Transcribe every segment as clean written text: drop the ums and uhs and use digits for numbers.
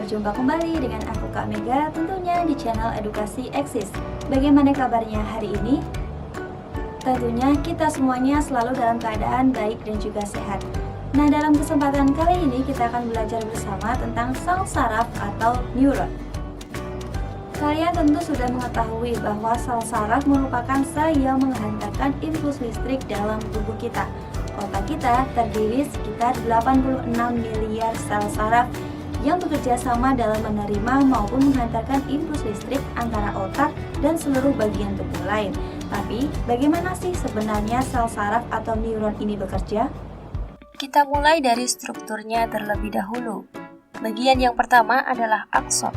berjumpa kembali dengan aku Kak Mega, tentunya di channel Edukasi Eksis. Bagaimana kabarnya hari ini? Tentunya kita semuanya selalu dalam keadaan baik dan juga sehat. Nah, dalam kesempatan kali ini kita akan belajar bersama tentang sel saraf atau neuron. Kalian tentu sudah mengetahui bahwa sel saraf merupakan sel yang menghantarkan impuls listrik dalam tubuh kita. Otak kita terdiri sekitar 86 miliar sel saraf yang bekerja sama dalam menerima maupun menghantarkan impuls listrik antara otak dan seluruh bagian tubuh lain. Tapi, bagaimana sih sebenarnya sel saraf atau neuron ini bekerja? Kita mulai dari strukturnya terlebih dahulu. Bagian yang pertama adalah akson.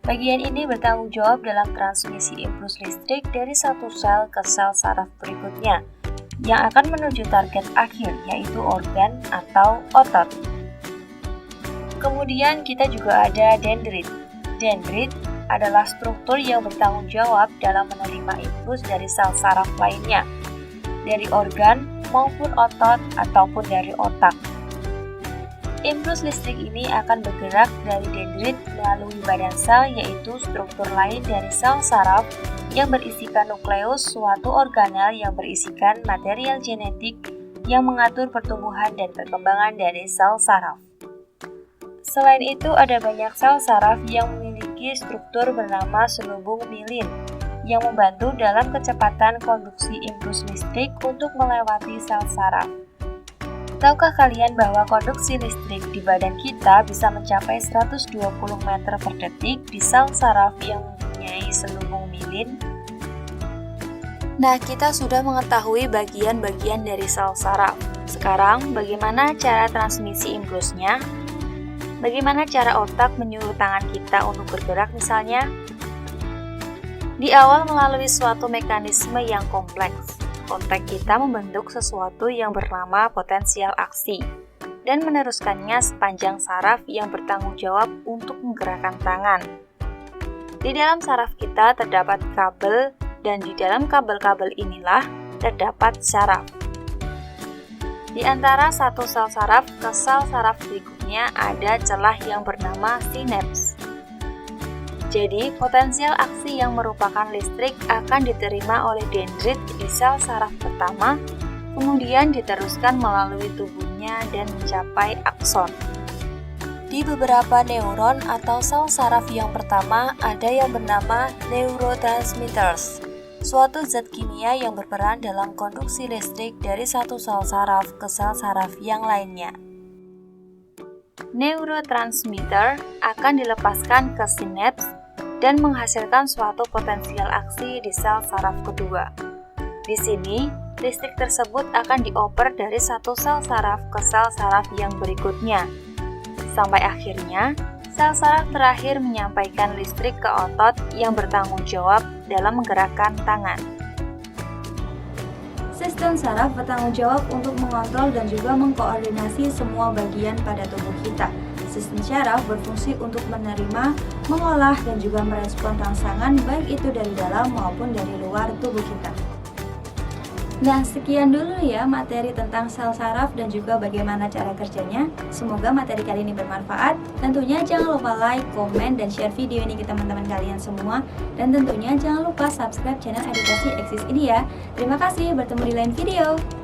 Bagian ini bertanggung jawab dalam transmisi impuls listrik dari satu sel ke sel saraf berikutnya, yang akan menuju target akhir, yaitu organ atau otot. Kemudian kita juga ada dendrit. Dendrit adalah struktur yang bertanggung jawab dalam menerima impuls dari sel saraf lainnya, dari organ maupun otot ataupun dari otak. Impuls listrik ini akan bergerak dari dendrit melalui badan sel, yaitu struktur lain dari sel saraf yang berisikan nukleus, suatu organel yang berisikan material genetik yang mengatur pertumbuhan dan perkembangan dari sel saraf. Selain itu, ada banyak sel saraf yang memiliki struktur bernama selubung mielin yang membantu dalam kecepatan konduksi impuls listrik untuk melewati sel saraf. Tahukah kalian bahwa konduksi listrik di badan kita bisa mencapai 120 meter per detik di sel saraf yang mempunyai selubung mielin? Nah, kita sudah mengetahui bagian-bagian dari sel saraf. Sekarang, bagaimana cara transmisi impulsnya? Bagaimana cara otak menyuruh tangan kita untuk bergerak misalnya? Di awal melalui suatu mekanisme yang kompleks. Otak kita membentuk sesuatu yang bernama potensial aksi dan meneruskannya sepanjang saraf yang bertanggung jawab untuk menggerakkan tangan. Di dalam saraf kita terdapat kabel, dan di dalam kabel-kabel inilah terdapat syaraf. Di antara satu sel saraf ke sel saraf berikutnya ada celah yang bernama sinaps. Jadi, potensial aksi yang merupakan listrik akan diterima oleh dendrit di sel saraf pertama, kemudian diteruskan melalui tubuhnya dan mencapai akson. Di beberapa neuron atau sel saraf yang pertama ada yang bernama neurotransmitters, suatu zat kimia yang berperan dalam konduksi listrik dari satu sel saraf ke sel saraf yang lainnya. Neurotransmitter akan dilepaskan ke sinaps dan menghasilkan suatu potensial aksi di sel saraf kedua. Di sini, listrik tersebut akan dioper dari satu sel saraf ke sel saraf yang berikutnya. Sampai akhirnya, sel saraf terakhir menyampaikan listrik ke otot yang bertanggung jawab dalam menggerakkan tangan. Sistem saraf bertanggung jawab untuk mengontrol dan juga mengkoordinasi semua bagian pada tubuh kita. Sistem saraf berfungsi untuk menerima, mengolah, dan juga merespon rangsangan baik itu dari dalam maupun dari luar tubuh kita. Nah, sekian dulu ya materi tentang sel saraf dan juga bagaimana cara kerjanya. Semoga materi kali ini bermanfaat. Tentunya jangan lupa like, komen, dan share video ini ke teman-teman kalian semua. Dan tentunya jangan lupa subscribe channel Edukasi Eksis ini ya. Terima kasih, bertemu di lain video.